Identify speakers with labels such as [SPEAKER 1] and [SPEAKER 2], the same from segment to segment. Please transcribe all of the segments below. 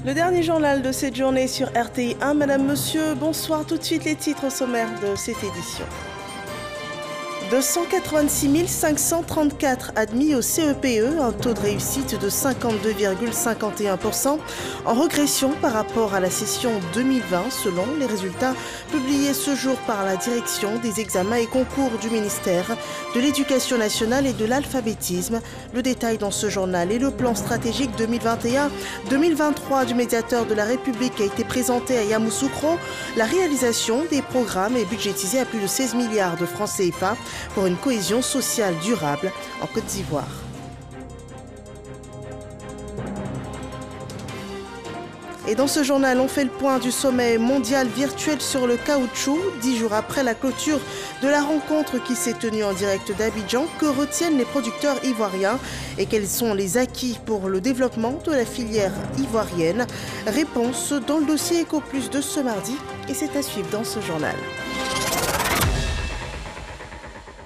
[SPEAKER 1] Le dernier journal de cette journée sur RTI 1. Madame, monsieur, bonsoir. Tout de suite les titres sommaires de cette édition. 286 534 admis au CEPE, un taux de réussite de 52,51%, en régression par rapport à la session 2020, selon les résultats publiés ce jour par la direction des examens et concours du ministère de l'Éducation nationale et de l'alphabétisme. Le détail dans ce journal et le plan stratégique 2021-2023 du médiateur de la République a été présenté à Yamoussoukro. La réalisation des programmes est budgétisée à plus de 16 milliards de francs CFA pour une cohésion sociale durable en Côte d'Ivoire. Et dans ce journal, on fait le point du sommet mondial virtuel sur le caoutchouc, 10 jours après la clôture de la rencontre qui s'est tenue en direct d'Abidjan. Que retiennent les producteurs ivoiriens et quels sont les acquis pour le développement de la filière ivoirienne? Réponse dans le dossier Eco Plus de ce mardi et c'est à suivre dans ce journal.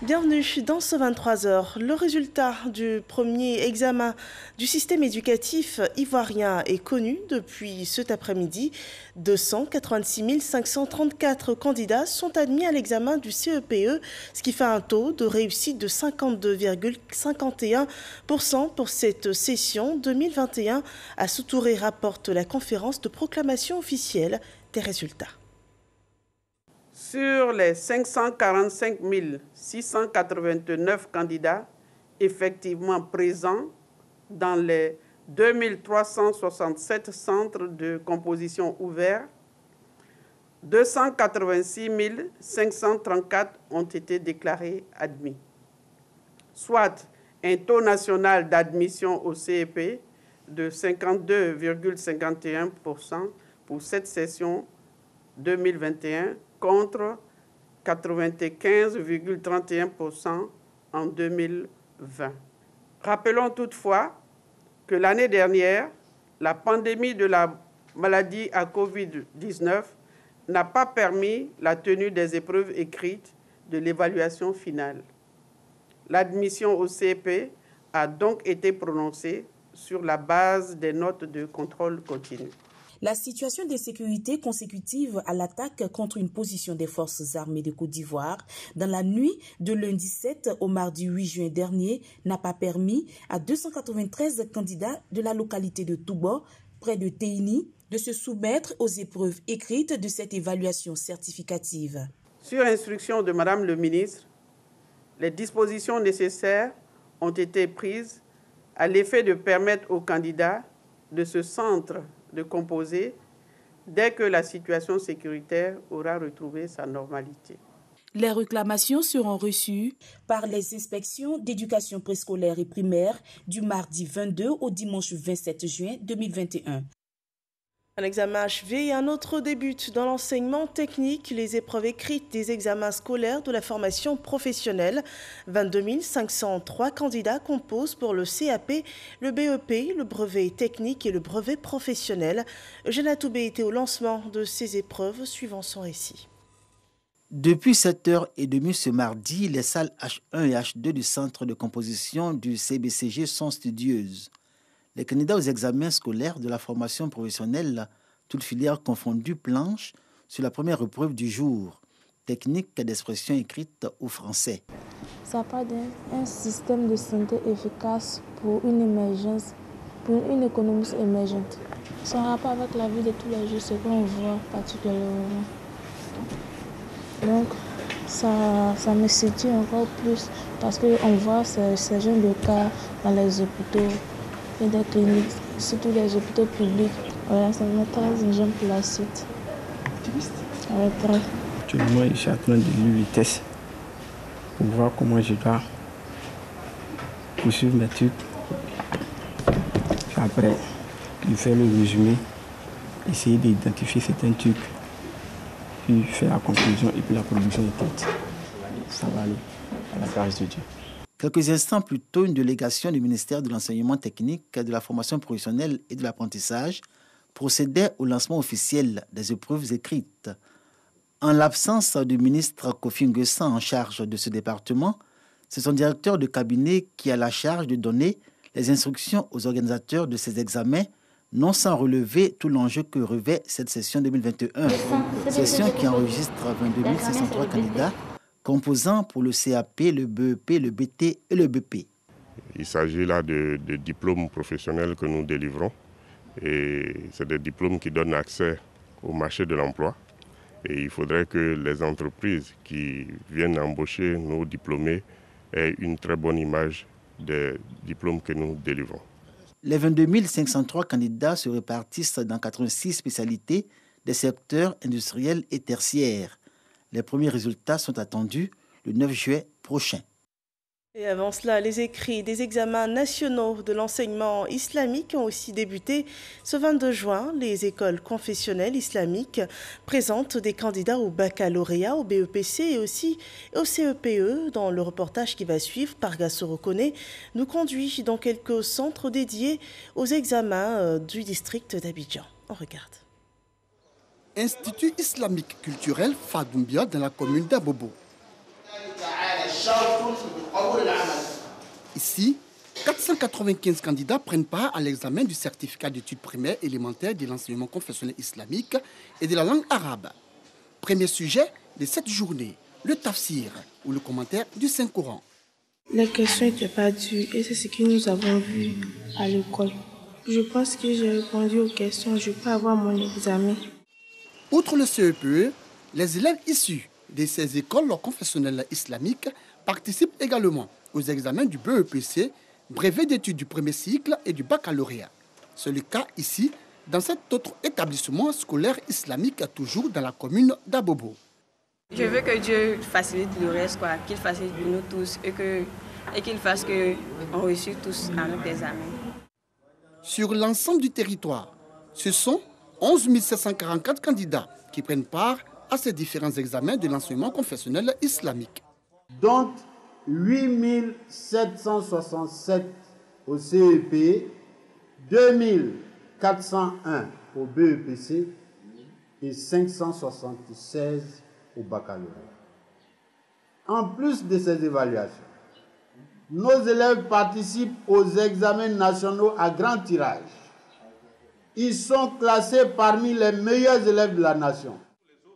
[SPEAKER 1] Bienvenue dans ce 23h. Le résultat du premier examen du système éducatif ivoirien est connu depuis cet après-midi. 286 534 candidats sont admis à l'examen du CEPE, ce qui fait un taux de réussite de 52,51% pour cette session 2021. À Soutouré rapporte la conférence de proclamation officielle des résultats.
[SPEAKER 2] Sur les 545 689 candidats effectivement présents dans les 2367 centres de composition ouverts, 286 534 ont été déclarés admis, soit un taux national d'admission au CEP de 52,51% pour cette session 2021 contre 95,31% en 2020. Rappelons toutefois que l'année dernière, la pandémie de la maladie à Covid-19 n'a pas permis la tenue des épreuves écrites de l'évaluation finale. L'admission au CEP a donc été prononcée sur la base des notes de contrôle continu.
[SPEAKER 3] La situation d'insécurité consécutive à l'attaque contre une position des forces armées de Côte d'Ivoire dans la nuit de lundi 7 au mardi 8 juin dernier n'a pas permis à 293 candidats de la localité de Toubo, près de Téini, de se soumettre aux épreuves écrites de cette évaluation certificative.
[SPEAKER 2] Sur instruction de Madame le ministre, les dispositions nécessaires ont été prises à l'effet de permettre aux candidats de ce centre de composer dès que la situation sécuritaire aura retrouvé sa normalité.
[SPEAKER 3] Les réclamations seront reçues par les inspections d'éducation préscolaire et primaire du mardi 22 au dimanche 27 juin 2021.
[SPEAKER 1] Un examen achevé et un autre débute dans l'enseignement technique, les épreuves écrites des examens scolaires de la formation professionnelle. 22 503 candidats composent pour le CAP, le BEP, le brevet technique et le brevet professionnel. Eugène Atoubé était au lancement de ces épreuves, suivant son récit.
[SPEAKER 4] Depuis 7h30 ce mardi, les salles H1 et H2 du centre de composition du CBCG sont studieuses. Les candidats aux examens scolaires de la formation professionnelle, toutes filières confondues, planchent sur la première épreuve du jour, technique d'expression écrite au français.
[SPEAKER 5] Ça part d'un système de santé efficace pour une émergence, pour une économie émergente. Son rapport avec la vie de tous les jours, ce qu'on voit particulièrement. Donc, ça me séduit encore plus parce qu'on voit ces genres de cas dans les hôpitaux et des cliniques, surtout les hôpitaux publics. Voilà, ça me très ingénieux pour la suite.
[SPEAKER 6] Optimiste?
[SPEAKER 5] Ouais, très.
[SPEAKER 6] Actuellement, je suis en train de lire les tests pour voir comment je dois poursuivre mes trucs. Après, faire le résumé, essayer d'identifier certains trucs, puis faire la conclusion et puis la production écrite. Ça va aller à la grâce de Dieu.
[SPEAKER 4] Quelques instants plus tôt, une délégation du ministère de l'Enseignement technique, de la formation professionnelle et de l'apprentissage procédait au lancement officiel des épreuves écrites. En l'absence du ministre Kofi Nguessan en charge de ce département, c'est son directeur de cabinet qui a la charge de donner les instructions aux organisateurs de ces examens, non sans relever tout l'enjeu que revêt cette session 2021. Session qui enregistre 22 503 candidats composant pour le CAP, le BEP, le BT et le BP.
[SPEAKER 7] Il s'agit là de diplômes professionnels que nous délivrons. Et c'est des diplômes qui donnent accès au marché de l'emploi. Et il faudrait que les entreprises qui viennent embaucher nos diplômés aient une très bonne image des diplômes que nous délivrons.
[SPEAKER 4] Les 22 503 candidats se répartissent dans 86 spécialités des secteurs industriels et tertiaires. Les premiers résultats sont attendus le 9 juillet prochain.
[SPEAKER 1] Et avant cela, les écrits des examens nationaux de l'enseignement islamique ont aussi débuté. Ce 22 juin, les écoles confessionnelles islamiques présentent des candidats au baccalauréat, au BEPC et aussi au CEPE. Dans le reportage qui va suivre, Parga Sorokone nous conduit dans quelques centres dédiés aux examens du district d'Abidjan. On regarde.
[SPEAKER 8] Institut islamique culturel Fadoumbia dans la commune d'Abobo. Ici, 495 candidats prennent part à l'examen du certificat d'études primaires élémentaires de l'enseignement confessionnel islamique et de la langue arabe. Premier sujet de cette journée, le tafsir ou le commentaire du Saint-Coran.
[SPEAKER 5] Les questions n'étaient pas dures et c'est ce que nous avons vu à l'école. Je pense que j'ai répondu aux questions, je peux avoir mon examen.
[SPEAKER 8] Outre le CEPE, les élèves issus de ces écoles confessionnelles islamiques participent également aux examens du BEPC, brevet d'études du premier cycle et du baccalauréat. C'est le cas ici, dans cet autre établissement scolaire islamique, toujours dans la commune d'Abobo.
[SPEAKER 9] Je veux que Dieu facilite le reste, qu'il facilite pour nous tous et qu'il fasse qu'on réussisse tous à notre examen.
[SPEAKER 8] Sur l'ensemble du territoire, ce sont 11 744 candidats qui prennent part à ces différents examens de l'enseignement confessionnel islamique.
[SPEAKER 10] Dont 8 767 au CEP, 2 401 au BEPC et 576 au baccalauréat. En plus de ces évaluations, nos élèves participent aux examens nationaux à grand tirage. Ils sont classés parmi les meilleurs élèves de la nation.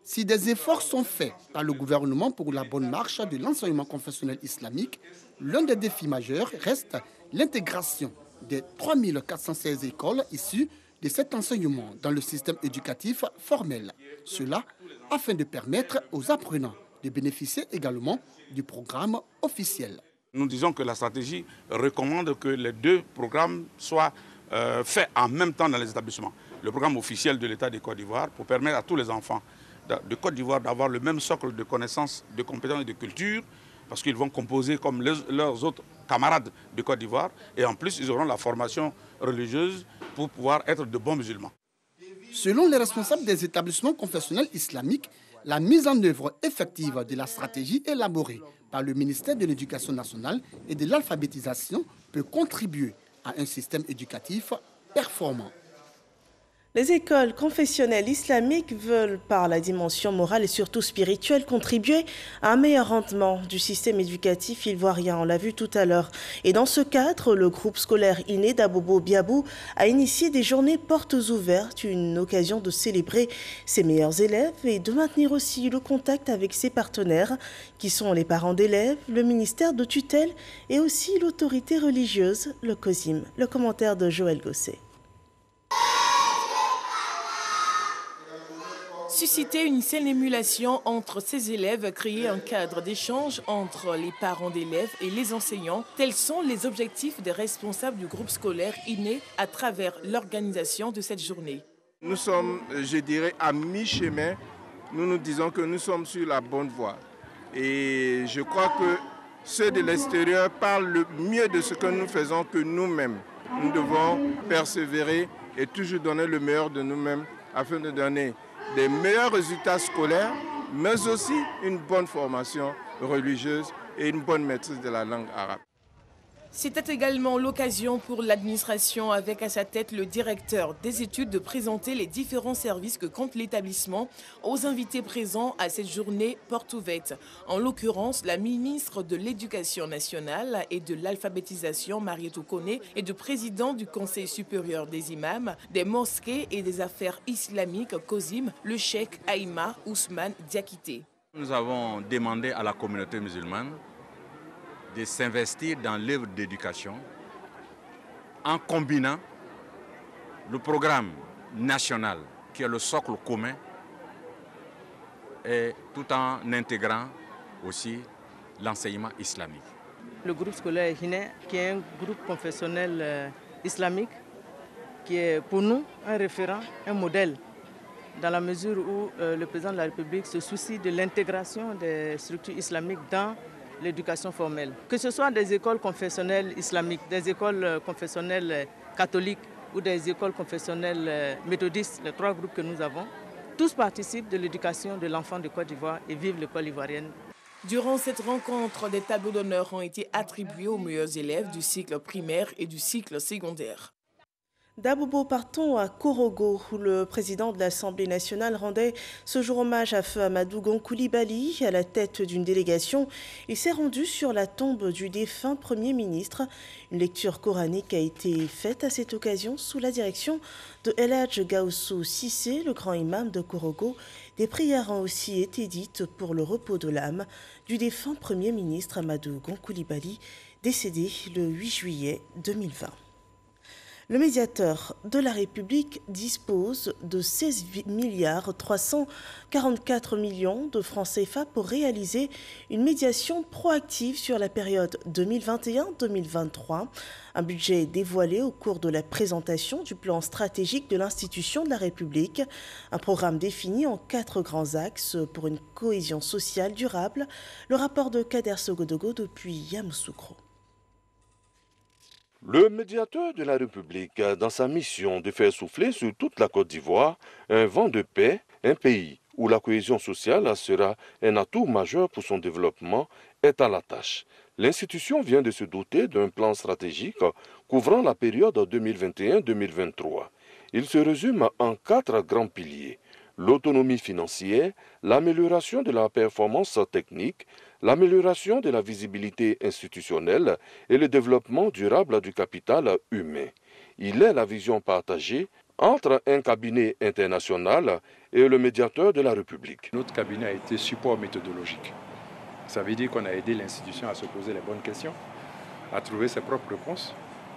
[SPEAKER 8] Si des efforts sont faits par le gouvernement pour la bonne marche de l'enseignement confessionnel islamique, l'un des défis majeurs reste l'intégration des 3 416 écoles issues de cet enseignement dans le système éducatif formel. Cela afin de permettre aux apprenants de bénéficier également du programme officiel.
[SPEAKER 11] Nous disons que la stratégie recommande que les deux programmes soient faits en même temps dans les établissements. Le programme officiel de l'État de Côte d'Ivoire pour permettre à tous les enfants de Côte d'Ivoire d'avoir le même socle de connaissances, de compétences et de culture, parce qu'ils vont composer comme leurs autres camarades de Côte d'Ivoire, et en plus ils auront la formation religieuse pour pouvoir être de bons musulmans.
[SPEAKER 8] Selon les responsables des établissements confessionnels islamiques, la mise en œuvre effective de la stratégie élaborée par le ministère de l'Éducation nationale et de l'alphabétisation peut contribuer à un système éducatif performant.
[SPEAKER 1] Les écoles confessionnelles islamiques veulent, par la dimension morale et surtout spirituelle, contribuer à un meilleur rendement du système éducatif ivoirien. On l'a vu tout à l'heure. Et dans ce cadre, le groupe scolaire INE d'Abobo Biabou a initié des journées portes ouvertes, une occasion de célébrer ses meilleurs élèves et de maintenir aussi le contact avec ses partenaires, qui sont les parents d'élèves, le ministère de tutelle et aussi l'autorité religieuse, le COSIM. Le commentaire de Joël Gosset.
[SPEAKER 12] Susciter une saine émulation entre ces élèves, créer un cadre d'échange entre les parents d'élèves et les enseignants, tels sont les objectifs des responsables du groupe scolaire INE à travers l'organisation de cette journée.
[SPEAKER 13] Nous sommes, je dirais, à mi-chemin. Nous nous disons que nous sommes sur la bonne voie. Et je crois que ceux de l'extérieur parlent le mieux de ce que nous faisons que nous-mêmes. Nous devons persévérer et toujours donner le meilleur de nous-mêmes afin de donner des meilleurs résultats scolaires, mais aussi une bonne formation religieuse et une bonne maîtrise de la langue arabe.
[SPEAKER 12] C'était également l'occasion pour l'administration, avec à sa tête le directeur des études, de présenter les différents services que compte l'établissement aux invités présents à cette journée porte ouverte. En l'occurrence, la ministre de l'Éducation nationale et de l'alphabétisation, Marietou Koné, et le président du Conseil supérieur des imams, des mosquées et des affaires islamiques, COSIM, le cheikh Aïma Ousmane Diakité.
[SPEAKER 14] Nous avons demandé à la communauté musulmane de s'investir dans l'œuvre d'éducation en combinant le programme national qui est le socle commun et tout en intégrant aussi l'enseignement islamique.
[SPEAKER 15] Le groupe scolaire Hiné, qui est un groupe confessionnel islamique, qui est pour nous un référent, un modèle, dans la mesure où le président de la République se soucie de l'intégration des structures islamiques dans l'éducation formelle. Que ce soit des écoles confessionnelles islamiques, des écoles confessionnelles catholiques ou des écoles confessionnelles méthodistes, les trois groupes que nous avons, tous participent de l'éducation de l'enfant de Côte d'Ivoire et vivent l'école ivoirienne.
[SPEAKER 12] Durant cette rencontre, des tableaux d'honneur ont été attribués aux meilleurs élèves du cycle primaire et du cycle secondaire.
[SPEAKER 1] D'Abobo, partons à Korogo, où le président de l'Assemblée nationale rendait ce jour hommage à Feu Amadou Gon Coulibaly. À la tête d'une délégation, il s'est rendu sur la tombe du défunt Premier ministre. Une lecture coranique a été faite à cette occasion sous la direction de El Hadj Gaoussou Cissé, le grand imam de Korogo. Des prières ont aussi été dites pour le repos de l'âme du défunt Premier ministre Amadou Gon Coulibaly, décédé le 8 juillet 2020. Le médiateur de la République dispose de 16,344 milliards de francs CFA pour réaliser une médiation proactive sur la période 2021-2023. Un budget dévoilé au cours de la présentation du plan stratégique de l'institution de la République. Un programme défini en 4 grands axes pour une cohésion sociale durable. Le rapport de Kader Sogodogo depuis Yamoussoukro.
[SPEAKER 16] Le médiateur de la République, dans sa mission de faire souffler sur toute la Côte d'Ivoire un vent de paix, un pays où la cohésion sociale sera un atout majeur pour son développement, est à la tâche. L'institution vient de se doter d'un plan stratégique couvrant la période 2021-2023. Il se résume en 4 grands piliers: l'autonomie financière, l'amélioration de la performance technique, l'amélioration de la visibilité institutionnelle et le développement durable du capital humain. Il est la vision partagée entre un cabinet international et le médiateur de la République.
[SPEAKER 17] Notre cabinet a été support méthodologique. Ça veut dire qu'on a aidé l'institution à se poser les bonnes questions, à trouver ses propres réponses,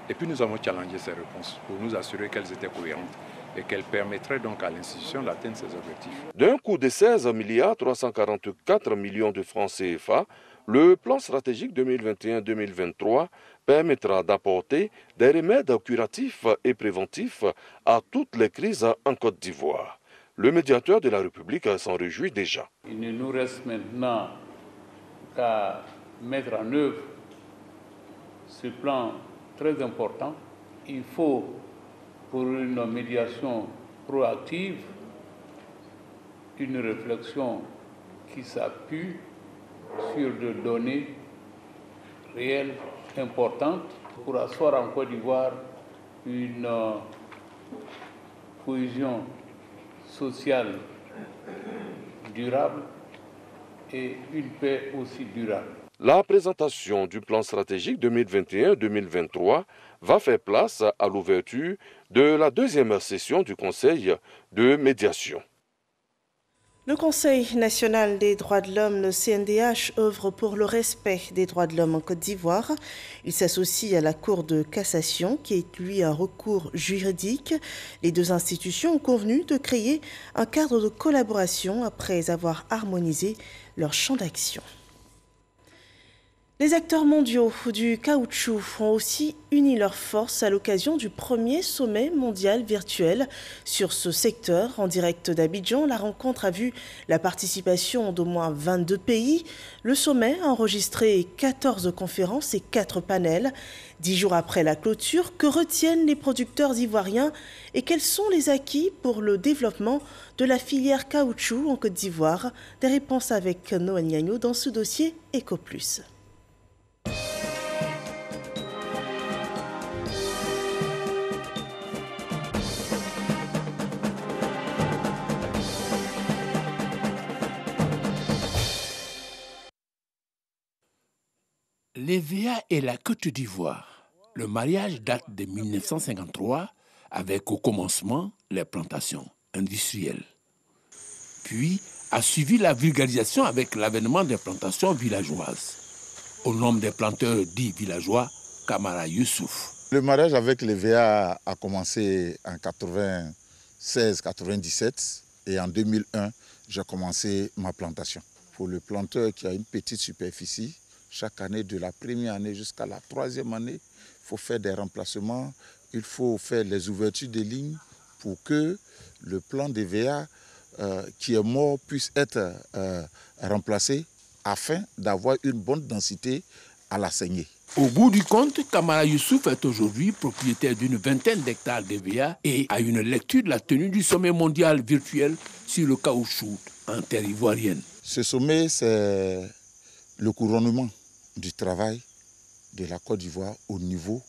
[SPEAKER 17] et puis nous avons challengé ces réponses pour nous assurer qu'elles étaient cohérentes et qu'elles permettraient donc à l'institution d'atteindre ses objectifs.
[SPEAKER 16] D'un coût de 16,344 milliards de francs CFA, le plan stratégique 2021-2023 permettra d'apporter des remèdes curatifs et préventifs à toutes les crises en Côte d'Ivoire. Le médiateur de la République s'en réjouit déjà.
[SPEAKER 18] Il ne nous reste maintenant qu'à mettre en œuvre ce plan très important. Il faut, pour une médiation proactive, une réflexion qui s'appuie sur des données réelles importantes pour asseoir en Côte d'Ivoire une cohésion sociale durable et une paix aussi durable.
[SPEAKER 16] La présentation du plan stratégique 2021-2023 va faire place à l'ouverture de la 2e session du Conseil de médiation.
[SPEAKER 1] Le Conseil national des droits de l'homme, le CNDH, œuvre pour le respect des droits de l'homme en Côte d'Ivoire. Il s'associe à la Cour de cassation, qui est lui un recours juridique. Les deux institutions ont convenu de créer un cadre de collaboration après avoir harmonisé leur champ d'action. Les acteurs mondiaux du caoutchouc ont aussi uni leurs forces à l'occasion du premier sommet mondial virtuel sur ce secteur. En direct d'Abidjan, la rencontre a vu la participation d'au moins 22 pays. Le sommet a enregistré 14 conférences et 4 panels. 10 jours après la clôture, que retiennent les producteurs ivoiriens et quels sont les acquis pour le développement de la filière caoutchouc en Côte d'Ivoire? Des réponses avec Noël Niagno dans ce dossier EcoPlus.
[SPEAKER 19] l'EVA et la Côte d'Ivoire. Le mariage date de 1953 avec au commencement les plantations industrielles. Puis a suivi la vulgarisation avec l'avènement des plantations villageoises. Au nombre des planteurs dits villageois, Kamara Youssouf.
[SPEAKER 20] Le mariage avec l'EVA a commencé en 96-97 et en 2001, j'ai commencé ma plantation. Pour le planteur qui a une petite superficie, chaque année, de la première année jusqu'à la troisième année, il faut faire des remplacements, il faut faire les ouvertures de lignes pour que le plant d'EVA qui est mort puisse être remplacé afin d'avoir une bonne densité à la saignée.
[SPEAKER 19] Au bout du compte, Kamara Youssouf est aujourd'hui propriétaire d'une vingtaine d'hectares d'EVA et a une lecture de la tenue du sommet mondial virtuel sur le caoutchouc en terre ivoirienne.
[SPEAKER 20] Ce sommet, c'est le couronnement du travail de la Côte d'Ivoire au niveau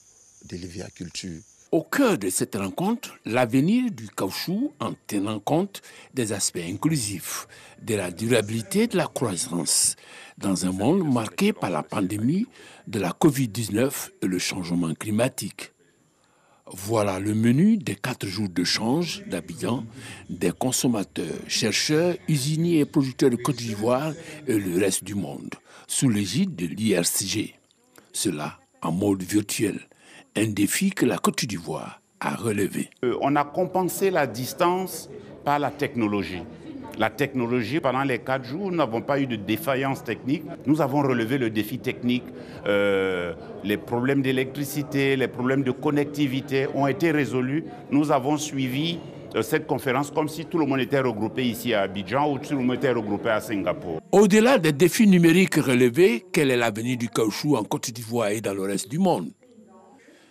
[SPEAKER 20] de l'EVA-culture.
[SPEAKER 19] Au cœur de cette rencontre, l'avenir du caoutchouc en tenant compte des aspects inclusifs, de la durabilité et de la croissance, dans un monde marqué par la pandémie de la Covid-19 et le changement climatique. Voilà le menu des 4 jours de change d'Abidjan, des consommateurs, chercheurs, usiniers et producteurs de Côte d'Ivoire et le reste du monde, sous l'égide de l'IRCG. Cela en mode virtuel. Un défi que la Côte d'Ivoire a relevé.
[SPEAKER 21] On a compensé la distance par la technologie. La technologie, pendant les 4 jours, nous n'avons pas eu de défaillance technique. Nous avons relevé le défi technique. Les problèmes d'électricité, les problèmes de connectivité ont été résolus. Nous avons suivi cette conférence comme si tout le monde était regroupé ici à Abidjan ou tout le monde était regroupé à Singapour.
[SPEAKER 19] Au-delà des défis numériques relevés, quel est l'avenir du caoutchouc en Côte d'Ivoire et dans le reste du monde?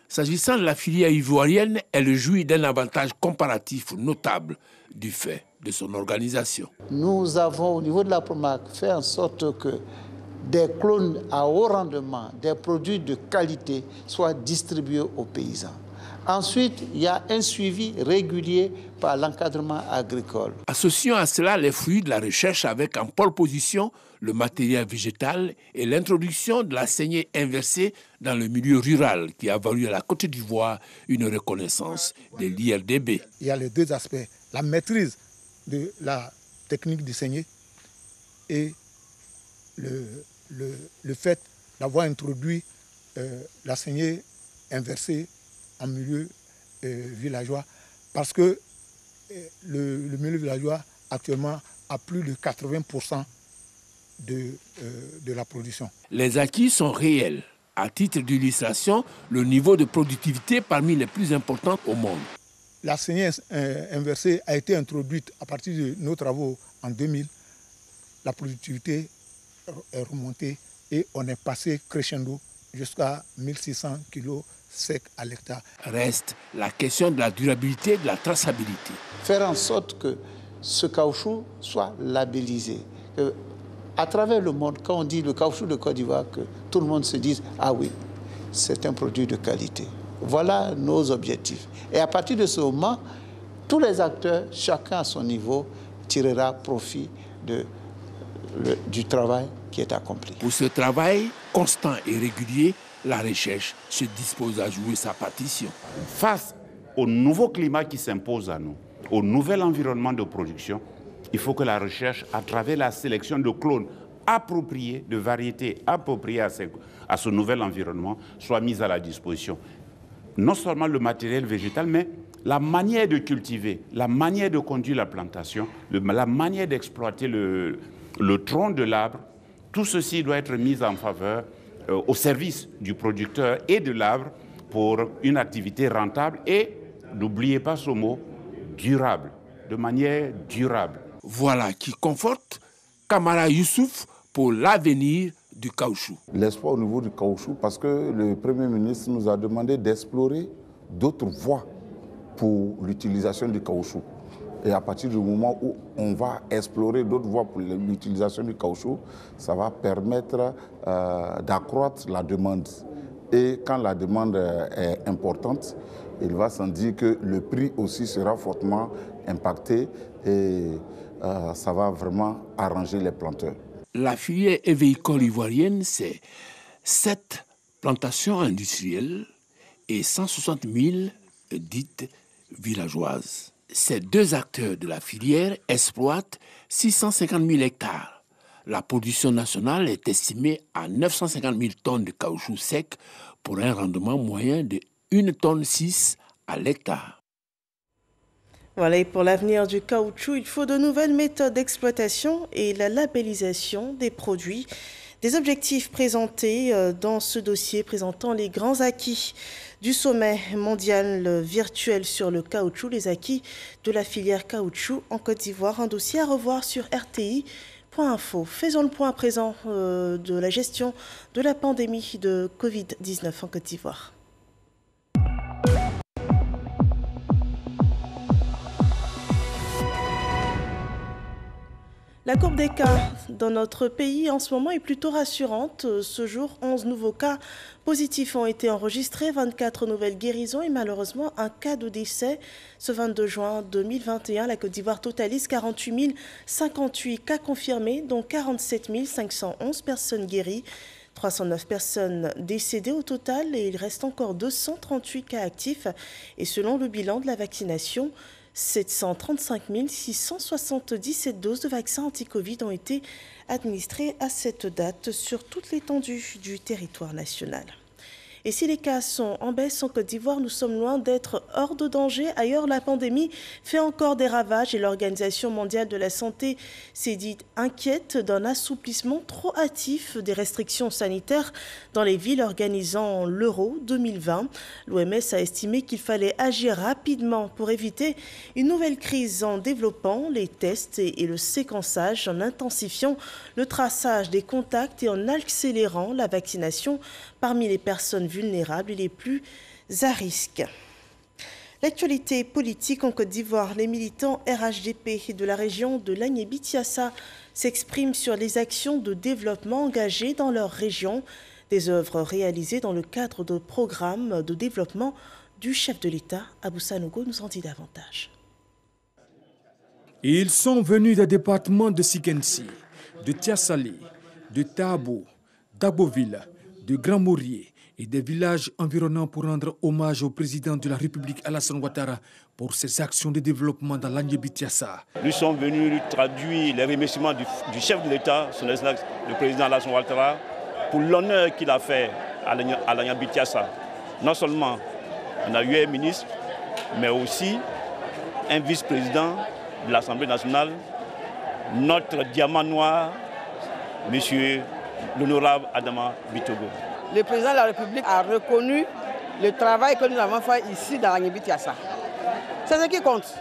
[SPEAKER 19] S'agissant de la filière ivoirienne, elle jouit d'un avantage comparatif notable du fait de son organisation.
[SPEAKER 22] Nous avons au niveau de la PROMAC fait en sorte que des clones à haut rendement, des produits de qualité soient distribués aux paysans. Ensuite, il y a un suivi régulier par l'encadrement agricole.
[SPEAKER 19] Associant à cela les fruits de la recherche avec en pole position le matériel végétal et l'introduction de la saignée inversée dans le milieu rural qui a valu à la Côte d'Ivoire une reconnaissance de l'IRDB.
[SPEAKER 23] Il y a les 2 aspects, la maîtrise de la technique de saignée et le fait d'avoir introduit la saignée inversée en milieu villageois, parce que le milieu villageois actuellement a plus de 80% de la production.
[SPEAKER 19] Les acquis sont réels. À titre d'illustration, le niveau de productivité parmi les plus importants au monde.
[SPEAKER 23] La saignée inversée a été introduite à partir de nos travaux en 2000. La productivité est remontée et on est passé crescendo jusqu'à 1600 kg sec à l'hectare.
[SPEAKER 19] Reste la question de la durabilité et de la traçabilité.
[SPEAKER 22] Faire en sorte que ce caoutchouc soit labellisé. À travers le monde, quand on dit le caoutchouc de Côte d'Ivoire, que tout le monde se dise « Ah oui, c'est un produit de qualité ». Voilà nos objectifs. Et à partir de ce moment, tous les acteurs, chacun à son niveau, tirera profit du travail qui est accompli.
[SPEAKER 19] Pour ce travail constant et régulier, la recherche se dispose à jouer sa partition.
[SPEAKER 21] Face au nouveau climat qui s'impose à nous, au nouvel environnement de production, il faut que la recherche, à travers la sélection de clones appropriés, de variétés appropriées à ce nouvel environnement, soit mise à la disposition. Non seulement le matériel végétal, mais la manière de cultiver, la manière de conduire la plantation, la manière d'exploiter le tronc de l'arbre, tout ceci doit être mis en faveur au service du producteur et de l'arbre pour une activité rentable et, n'oubliez pas ce mot, durable, de manière durable.
[SPEAKER 19] Voilà qui conforte Kamara Youssouf pour l'avenir du caoutchouc.
[SPEAKER 20] L'espoir au niveau du caoutchouc, parce que le Premier ministre nous a demandé d'explorer d'autres voies pour l'utilisation du caoutchouc. Et à partir du moment où on va explorer d'autres voies pour l'utilisation du caoutchouc, ça va permettre d'accroître la demande. Et quand la demande est importante, il va sans dire que le prix aussi sera fortement impacté et ça va vraiment arranger les planteurs.
[SPEAKER 19] La filière évéicole ivoirienne, c'est 7 plantations industrielles et 160 000 dites villageoises. Ces deux acteurs de la filière exploitent 650 000 hectares. La production nationale est estimée à 950 000 tonnes de caoutchouc sec pour un rendement moyen de 1,6 tonne à l'hectare.
[SPEAKER 1] Voilà, et pour l'avenir du caoutchouc, il faut de nouvelles méthodes d'exploitation et la labellisation des produits. Des objectifs présentés dans ce dossier présentant les grands acquis du sommet mondial virtuel sur le caoutchouc, les acquis de la filière caoutchouc en Côte d'Ivoire. Un dossier à revoir sur RTI.info. Faisons le point à présent de la gestion de la pandémie de Covid-19 en Côte d'Ivoire. La courbe des cas dans notre pays en ce moment est plutôt rassurante. Ce jour, 11 nouveaux cas positifs ont été enregistrés, 24 nouvelles guérisons et malheureusement un cas de décès. Ce 22 juin 2021, la Côte d'Ivoire totalise 48 058 cas confirmés, dont 47 511 personnes guéries. 309 personnes décédées au total et il reste encore 238 cas actifs. Et selon le bilan de la vaccination, 735 677 doses de vaccins anti-Covid ont été administrées à cette date sur toute l'étendue du territoire national. Et si les cas sont en baisse en Côte d'Ivoire, nous sommes loin d'être hors de danger. Ailleurs, la pandémie fait encore des ravages et l'Organisation mondiale de la santé s'est dite inquiète d'un assouplissement trop hâtif des restrictions sanitaires dans les villes organisant l'Euro 2020. L'OMS a estimé qu'il fallait agir rapidement pour éviter une nouvelle crise en développant les tests et le séquençage, en intensifiant le traçage des contacts et en accélérant la vaccination parmi les personnes vulnérables et les plus à risque. L'actualité politique en Côte d'Ivoire, les militants RHDP de la région de Lagné-Bichiassa s'expriment sur les actions de développement engagées dans leur région, des œuvres réalisées dans le cadre de programmes de développement du chef de l'État. Abou Sanogo nous en dit davantage.
[SPEAKER 2] Ils sont venus des départements de Sikensi, de Tiassali, de Tabo, d'Aboville, de Grand-Maurier et des villages environnants pour rendre hommage au président de la République Alassane Ouattara pour ses actions de développement dans Lagné-Bichiassa.
[SPEAKER 3] Nous sommes venus traduire les remerciements du chef de l'État, son Excellence, le président Alassane Ouattara, pour l'honneur qu'il a fait à Lagné-Bichiassa. Non seulement on a eu un ministre, mais aussi un vice-président de l'Assemblée nationale, notre diamant noir, monsieur l'honorable Adama Bitogo.
[SPEAKER 6] Le président de la République a reconnu le travail que nous avons fait ici dans Lagné-Bichiassa. C'est ce qui compte.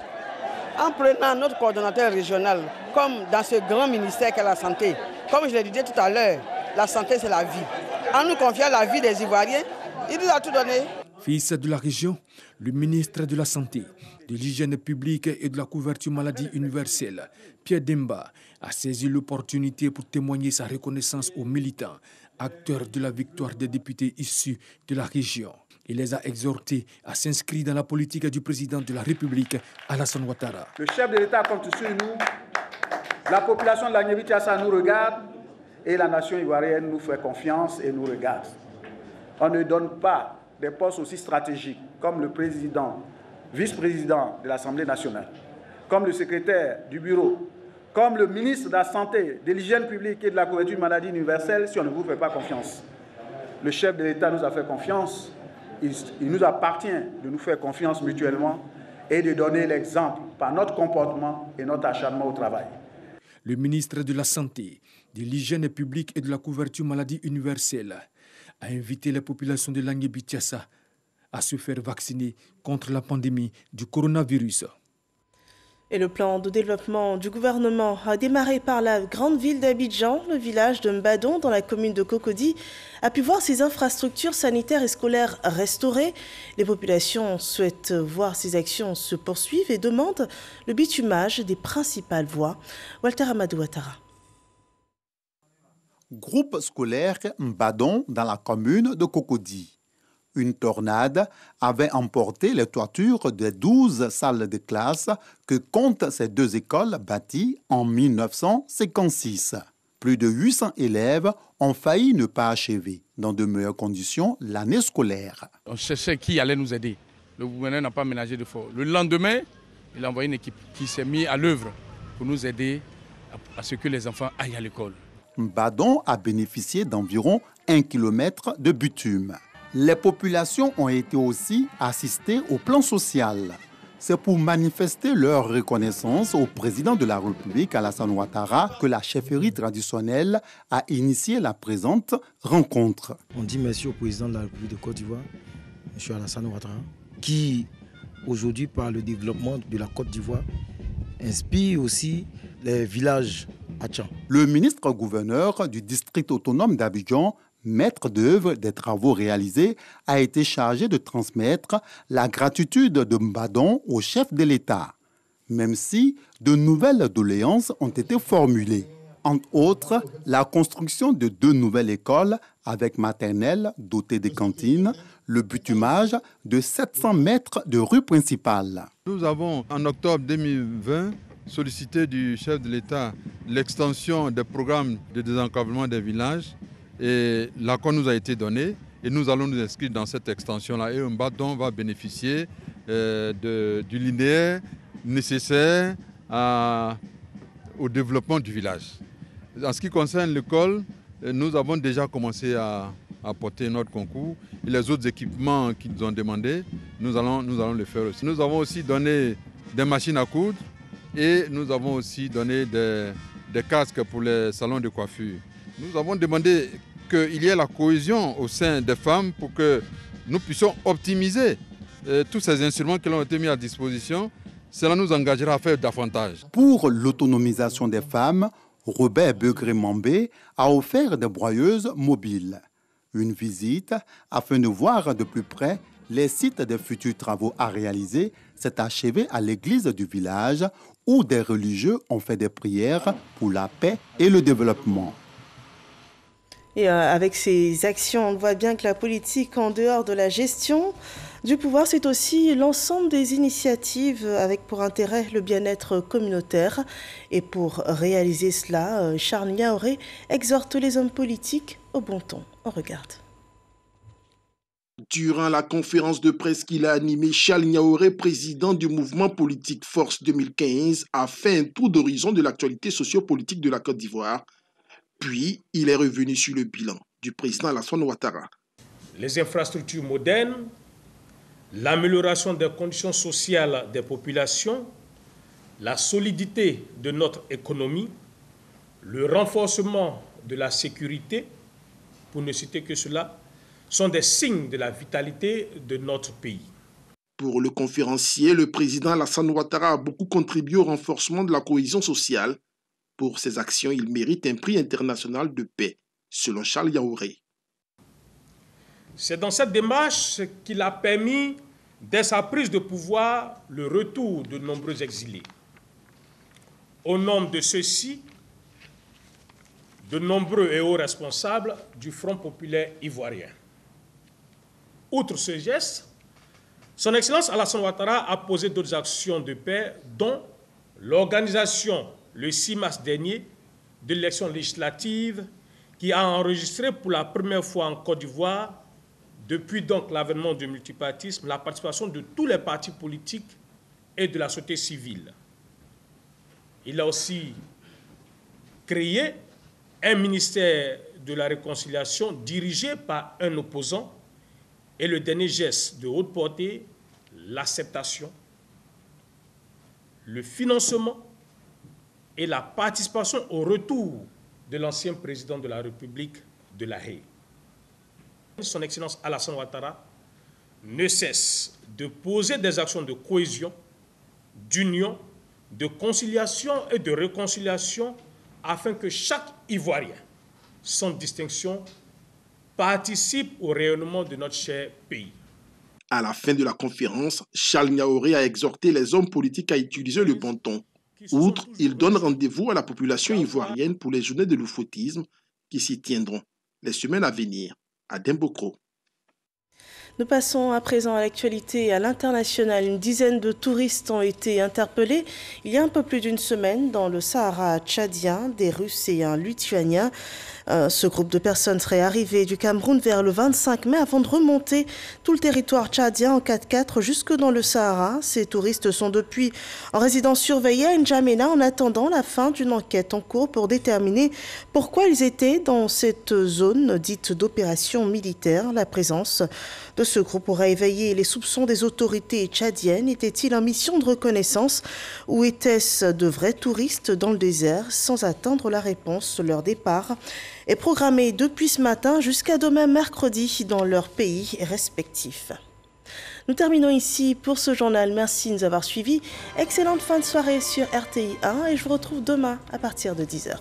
[SPEAKER 6] En prenant notre coordonnateur régional, comme dans ce grand ministère qu'est la santé, comme je le disais tout à l'heure, la santé c'est la vie. En nous confiant la vie des Ivoiriens, il nous a tout donné.
[SPEAKER 2] Fils de la région, le ministre de la Santé, de l'Hygiène publique et de la couverture maladie universelle, Pierre Demba, a saisi l'opportunité pour témoigner sa reconnaissance aux militants, acteurs de la victoire des députés issus de la région. Il les a exhortés à s'inscrire dans la politique du président de la République, Alassane Ouattara.
[SPEAKER 24] Le chef de l'État compte sur nous, la population de Lagné-Bichiassa nous regarde et la nation ivoirienne nous fait confiance et nous regarde. On ne donne pas des postes aussi stratégiques comme le président, vice-président de l'Assemblée nationale, comme le secrétaire du bureau, comme le ministre de la Santé, de l'Hygiène publique et de la couverture maladie universelle si on ne vous fait pas confiance. Le chef de l'État nous a fait confiance. Il nous appartient de nous faire confiance mutuellement et de donner l'exemple par notre comportement et notre acharnement au travail.
[SPEAKER 2] Le ministre de la Santé, de l'Hygiène publique et de la couverture maladie universelle a invité la population de Lagné-Bichiassa à se faire vacciner contre la pandémie du coronavirus.
[SPEAKER 1] Et le plan de développement du gouvernement a démarré par la grande ville d'Abidjan. Le village de Mbadon, dans la commune de Cocody, a pu voir ses infrastructures sanitaires et scolaires restaurées. Les populations souhaitent voir ces actions se poursuivre et demandent le bitumage des principales voies. Walter Amadou Ouattara.
[SPEAKER 25] Groupe scolaire Mbadon dans la commune de Cocody. Une tornade avait emporté les toitures des 12 salles de classe que comptent ces deux écoles bâties en 1956. Plus de 800 élèves ont failli ne pas achever dans de meilleures conditions l'année scolaire.
[SPEAKER 4] On cherchait qui allait nous aider. Le gouverneur n'a pas ménagé d'efforts. Le lendemain, il a envoyé une équipe qui s'est mise à l'œuvre pour nous aider à ce que les enfants aillent à l'école.
[SPEAKER 25] Mbadon a bénéficié d'environ 1 km de bitume. Les populations ont été aussi assistées au plan social. C'est pour manifester leur reconnaissance au président de la République, Alassane Ouattara, que la chefferie traditionnelle a initié la présente rencontre.
[SPEAKER 5] On dit merci au président de la République de Côte d'Ivoire, M. Alassane Ouattara, qui aujourd'hui, par le développement de la Côte d'Ivoire, inspire aussi les villages Hatchan.
[SPEAKER 25] Le ministre-gouverneur du district autonome d'Abidjan, maître d'œuvre des travaux réalisés, a été chargé de transmettre la gratitude de Mbadon au chef de l'État, même si de nouvelles doléances ont été formulées. Entre autres, la construction de 2 nouvelles écoles avec maternelle dotées de cantines, le bitumage de 700 mètres de rue principale.
[SPEAKER 7] Nous avons, en octobre 2020, sollicité du chef de l'État l'extension des programmes de désenclavement des villages. Et l'accord nous a été donné et nous allons nous inscrire dans cette extension-là. Et Mbadon va bénéficier du linéaire nécessaire au développement du village. En ce qui concerne l'école, nous avons déjà commencé à apporter notre concours. Et les autres équipements qu'ils nous ont demandé, nous allons le faire aussi. Nous avons aussi donné des machines à coudre et nous avons aussi donné des casques pour les salons de coiffure. Nous avons demandé qu'il y ait la cohésion au sein des femmes pour que nous puissions optimiser tous ces instruments qui ont été mis à disposition. Cela nous engagera à faire davantage.
[SPEAKER 25] Pour l'autonomisation des femmes, Robert Begré-Mambé a offert des broyeuses mobiles. Une visite afin de voir de plus près les sites des futurs travaux à réaliser s'est achevée à l'église du village où des religieux ont fait des prières pour la paix et le développement.
[SPEAKER 1] Et avec ces actions, on voit bien que la politique, en dehors de la gestion du pouvoir, c'est aussi l'ensemble des initiatives avec pour intérêt le bien-être communautaire. Et pour réaliser cela, Charles Niaouré exhorte les hommes politiques au bon ton. On regarde.
[SPEAKER 9] Durant la conférence de presse qu'il a animée, Charles Niaouré, président du mouvement politique Force 2015, a fait un tour d'horizon de l'actualité sociopolitique de la Côte d'Ivoire. Puis, il est revenu sur le bilan du président Alassane Ouattara.
[SPEAKER 10] Les infrastructures modernes, l'amélioration des conditions sociales des populations, la solidité de notre économie, le renforcement de la sécurité, pour ne citer que cela, sont des signes de la vitalité de notre pays.
[SPEAKER 9] Pour le conférencier, le président Alassane Ouattara a beaucoup contribué au renforcement de la cohésion sociale. Pour ses actions, il mérite un prix international de paix, selon Charles Niaouré.
[SPEAKER 10] C'est dans cette démarche qu'il a permis, dès sa prise de pouvoir, le retour de nombreux exilés. Au nom de ceux-ci, de nombreux et hauts responsables du Front populaire ivoirien. Outre ce geste, son Excellence Alassane Ouattara a posé d'autres actions de paix, dont l'organisation, le 6 mars dernier, de l'élection législative qui a enregistré pour la première fois en Côte d'Ivoire, depuis donc l'avènement du multipartisme, la participation de tous les partis politiques et de la société civile. Il a aussi créé un ministère de la réconciliation dirigé par un opposant et le dernier geste de haute portée, l'acceptation, le financement et la participation au retour de l'ancien président de la République de La Haye. Son Excellence Alassane Ouattara ne cesse de poser des actions de cohésion, d'union, de conciliation et de réconciliation afin que chaque Ivoirien, sans distinction, participe au rayonnement de notre cher pays.
[SPEAKER 9] À la fin de la conférence, Charles Niaouré a exhorté les hommes politiques à utiliser le bon ton. Outre, il donne rendez-vous à la population ivoirienne pour les journées de l'oufoutisme qui s'y tiendront les semaines à venir à Dembokro.
[SPEAKER 1] Nous passons à présent à l'actualité à l'international. Une dizaine de touristes ont été interpellés il y a un peu plus d'une semaine dans le Sahara tchadien, des Russes et un Lituanien. Ce groupe de personnes serait arrivé du Cameroun vers le 25 mai avant de remonter tout le territoire tchadien en 4x4 jusque dans le Sahara. Ces touristes sont depuis en résidence surveillée à N'Djamena en attendant la fin d'une enquête en cours pour déterminer pourquoi ils étaient dans cette zone dite d'opération militaire. La présence de ce groupe aurait éveillé les soupçons des autorités tchadiennes. Était-il en mission de reconnaissance ou était-ce de vrais touristes dans le désert? Sans attendre la réponse, leur départ est programmé depuis ce matin jusqu'à demain mercredi dans leurs pays respectifs. Nous terminons ici pour ce journal. Merci de nous avoir suivis. Excellente fin de soirée sur RTI 1 et je vous retrouve demain à partir de 10h.